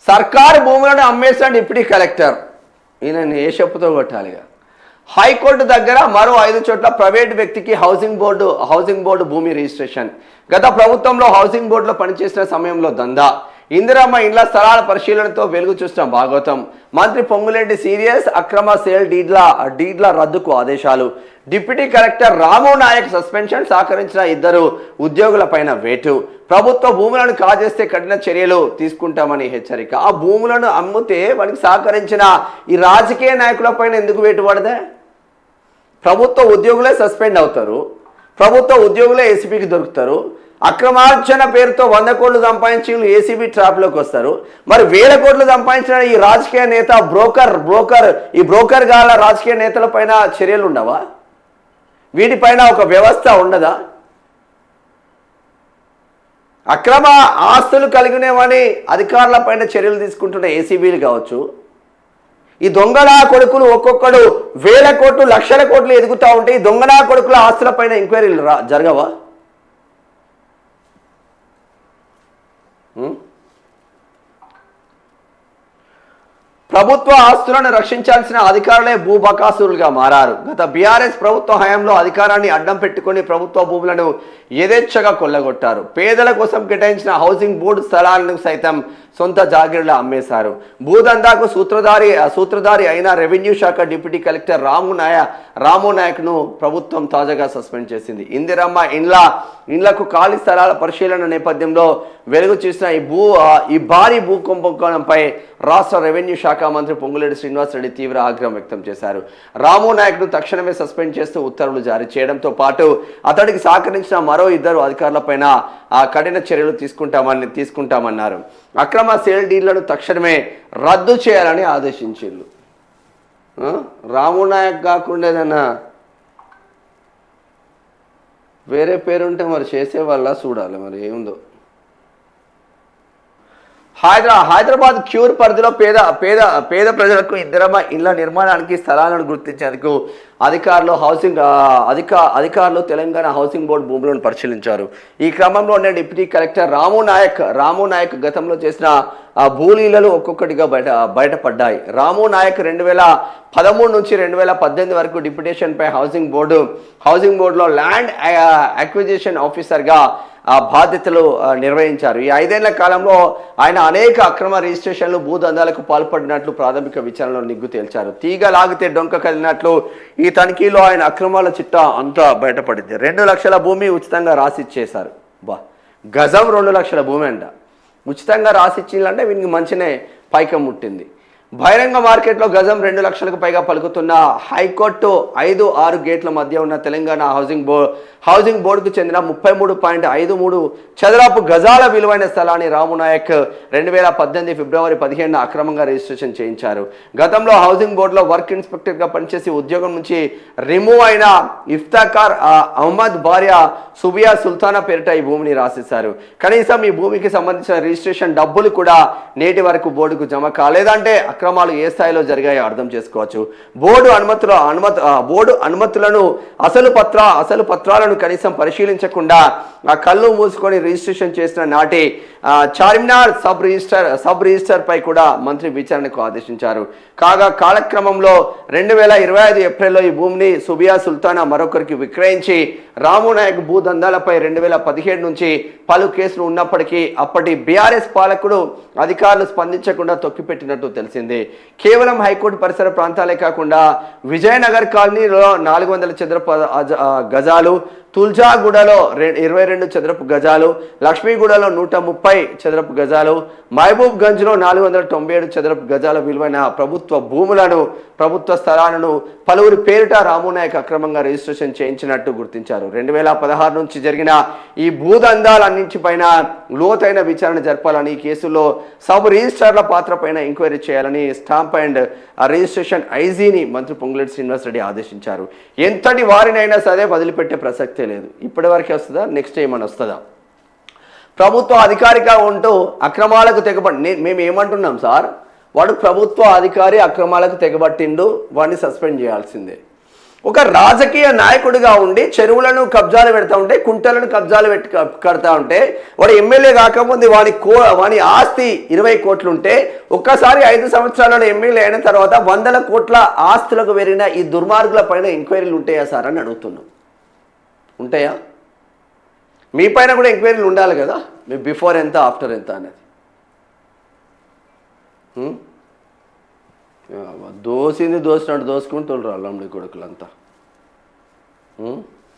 సర్కారు భూములను అమ్మేసిన deputy collector ఈయన ఏ చెప్పుతో కొట్టాలిగా. హైకోర్టు దగ్గర మరో 5 చోట్ల ప్రైవేట్ వ్యక్తికి హౌసింగ్ బోర్డు భూమి రిజిస్ట్రేషన్. గత ప్రభుత్వంలో హౌసింగ్ బోర్డులో పనిచేసిన సమయంలో దందా. ఇందిరమ్మ ఇండ్ల స్థలాల పరిశీలనతో వెలుగు చూసిన భాగవతం. మంత్రి పొంగులేటి సీరియస్. అక్రమ సేల్ డీడ్ల రద్దుకు ఆదేశాలు. డిప్యూటీ కలెక్టర్ రాము నాయక్ సస్పెన్షన్. సహకరించిన 2 ఉద్యోగులపైన వేటు. ప్రభుత్వ భూములను కాజేస్తే కఠిన చర్యలు తీసుకుంటామని హెచ్చరిక. ఆ భూములను అమ్మితే వారికి సహకరించిన ఈ రాజకీయ నాయకులపైన ఎందుకు వేటు పడదే? ప్రభుత్వ ఉద్యోగులే సస్పెండ్ అవుతారు, ప్రభుత్వ ఉద్యోగులే ఏసీబీకి దొరుకుతారు. అక్రమార్జన పేరుతో 100 కోట్లు సంపాదించి ఏసీబీ ట్రాప్లోకి వస్తారు. మరి 1000 కోట్లు సంపాదించిన ఈ రాజకీయ నేత బ్రోకర్ గాల రాజకీయ నేతల పైన చర్యలు ఉండవా? వీటిపైన ఒక వ్యవస్థ ఉండదా? అక్రమ ఆస్తులు కలిగినవని అధికారుల పైన చర్యలు తీసుకుంటున్న ఏసీబీలు కావచ్చు. ఈ దొంగనా కొడుకులు ఒక్కొక్కడు 1000 కోట్లు 1,00,000 కోట్లు ఎదుగుతూ ఉంటే ఈ దొంగనా కొడుకుల ఆస్తుల పైన ఎంక్వైరీలు జరగవా? ప్రభుత్వ ఆస్తులను రక్షించాల్సిన అధికారులే భూబకాసురులుగా మారారు. గత బీఆర్ఎస్ ప్రభుత్వ హయాంలో అధికారాన్ని అడ్డం పెట్టుకుని ప్రభుత్వ భూములను యథేచ్ఛగా కొల్లగొట్టారు. పేదల కోసం కేటాయించిన హౌసింగ్ బోర్డు స్థలాలను సైతం సొంత జాగీర్లా అమ్మేశారు. భూదందాకు సూత్రధారి అయిన రెవెన్యూ శాఖ డిప్యూటీ కలెక్టర్ రాము నాయక్ను ప్రభుత్వం తాజాగా సస్పెండ్ చేసింది. ఇందిరమ్మ ఇండ్లకు ఖాళీ స్థలాల పరిశీలన నేపథ్యంలో వెలుగు చూసిన ఈ భారీ భూ కుంభకోణంపై రాష్ట్ర రెవెన్యూ శాఖ మంత్రి పొంగులేటి శ్రీనివాసరెడ్డి తీవ్ర ఆగ్రహం వ్యక్తం చేశారు. రాము నాయక్ను తక్షణమే సస్పెండ్ చేస్తూ ఉత్తర్వులు జారీ చేయడంతో పాటు అతడికి సహకరించిన మరో 2 అధికారులపైన కఠిన చర్యలు తీసుకుంటామన్నారు. అక్రమ సేల్ డీళ్లను తక్షణమే రద్దు చేయాలని ఆదేశించారు. రాము నాయక్ కాకుండా ఏదన్నా వేరే పేరుంటే మరి చేసేవాళ్ళ చూడాలి, మరి ఏముందో. హైదరాబాద్ క్యూర్ పరిధిలో పేద ప్రజలకు ఇందిరమ్మ ఇళ్ల నిర్మాణానికి స్థలాలను గుర్తించేందుకు అధికారులు తెలంగాణ హౌసింగ్ బోర్డు భూములను పరిశీలించారు. ఈ క్రమంలోనే డిప్యూటీ కలెక్టర్ రాము నాయక్ గతంలో చేసిన భూలీలలు ఒక్కొక్కటిగా బయటపడ్డాయి. రాము నాయక్ 2013 నుంచి 2018 వరకు డిప్యూటేషన్పై హౌసింగ్ బోర్డులో ల్యాండ్ అక్విజిషన్ ఆఫీసర్గా బాధ్యతలు నిర్వహించారు. ఈ 5 ఏళ్ల కాలంలో ఆయన అనేక అక్రమ రిజిస్ట్రేషన్లు భూదందాలకు పాల్పడినట్లు ప్రాథమిక విచారణలో నిగ్గు తేల్చారు. తీగ లాగితే డొంక కదిలినట్లు ఈ తనిఖీలో ఆయన అక్రమాల చిట్టా అంతా బయటపడింది. 2 లక్షల భూమి ఉచితంగా రాసిచ్చేశారు. గజం 2 లక్షల భూమి అంట ఉచితంగా రాసిచ్చిందంటే వీనికి మంచినే పైకం ముట్టింది. బహిరంగ మార్కెట్లో గజం 2 లక్షలకు పైగా పలుకుతున్న హైకోర్టు 5-6 గేట్ల మధ్య ఉన్న తెలంగాణ హౌసింగ్ బోర్డుకు చెందిన 33.53 చదరపు గజాల విలువైన స్థలాన్ని రాము నాయక్ 2018 ఫిబ్రవరి 15న అక్రమంగా రిజిస్ట్రేషన్ చేయించారు. గతంలో హౌసింగ్ బోర్డులో వర్క్ ఇన్స్పెక్టర్గా పనిచేసి ఉద్యోగం నుంచి రిమూవ్ అయిన ఇఫ్తాకార్ అహ్మద్ భార్య సుబియా సుల్తానా పేరిట ఈ భూమిని రాసిస్తారు. కనీసం ఈ భూమికి సంబంధించిన రిజిస్ట్రేషన్ డబ్బులు కూడా నేటి వరకు బోర్డుకు జమ కాలేదంటే అక్రమాలు ఏ స్థాయిలో జరిగాయో అర్థం చేసుకోవచ్చు. బోర్డు అనుమతులను అసలు పత్రాలను కనీసం పరిశీలించకుండా కళ్ళు మూసుకొని రిజిస్ట్రేషన్ చేసిన నాటి చార్మినార్ సబ్ రిజిస్టర్ పై కూడా మంత్రి విచారణకు ఆదేశించారు. కాగా కాలక్రమంలో 2025 ఏప్రిల్లో ఈ భూమిని సుబియా సుల్తానా మరొకరికి విక్రయించి రాము నాయక్ భూదందాలపై 2017 నుంచి పలు కేసులు ఉన్నప్పటికీ అప్పటి బీఆర్ఎస్ పాలకుడు అధికారులు స్పందించకుండా తొక్కిపెట్టినట్టు తెలిసింది. కేవలం హైకోర్టు పరిసర ప్రాంతాలే కాకుండా విజయనగర్ కాలనీలో 400 చదరపు గజాలు, తుల్జాగూడలో 22 చదరపు గజాలు, లక్ష్మీగూడలో 130 చదరపు గజాలు, మహబూబ్ గంజ్లో 497 చదరపు గజాల విలువైన ప్రభుత్వ స్థలాలను పలువురి పేరిట రాము నాయక్ అక్రమంగా రిజిస్ట్రేషన్ చేయించినట్టు గుర్తించారు. 2016 నుంచి జరిగిన ఈ భూదందాలన్నింటిపైన లోతైన విచారణ జరపాలని, ఈ కేసులో సబ్ రిజిస్ట్రార్ల పాత్ర పైన ఎంక్వైరీ చేయాలని స్టాంప్ అండ్ రిజిస్ట్రేషన్ ఐజీని మంత్రి పొంగులేటి శ్రీనివాసరెడ్డి ఆదేశించారు. ఎంతటి వారినైనా సరే వదిలిపెట్టే ప్రసక్తే లేదు. ఇప్పటి వరకే వస్తుందా, నెక్స్ట్ ఏమని వస్తుందా? ప్రభుత్వ అధికారిగా ఉంటూ అక్రమాలకు మేము ఏమంటున్నాం సార్, వాడు ప్రభుత్వ అధికారి అక్రమాలకు తెగబట్టిండు, వాడిని సస్పెండ్ చేయాల్సిందే. ఒక రాజకీయ నాయకుడిగా ఉండి చెరువులను కబ్జాలు పెడతా ఉంటే, కుంటలను కబ్జాలు పెట్టి కడతా ఉంటే, వాడు ఎమ్మెల్యే కాకముందు వాని ఆస్తి 20 కోట్లు ఉంటే, ఒక్కసారి 5 సంవత్సరాలలో ఎమ్మెల్యే అయిన తర్వాత 100 కోట్ల ఆస్తులకు పెరిగిన ఈ దుర్మార్గుల పైన ఎంక్వైరీలు ఉంటాయా సార్ అని అడుగుతున్నాం. ఉంటాయా? మీ పైన కూడా ఎంక్వైరీలు ఉండాలి కదా, మీ బిఫోర్ ఎంత ఆఫ్టర్ ఎంత అనేది. దోసినట్టు దోసుకుంటూ అల్లండి కొడుకులంతా.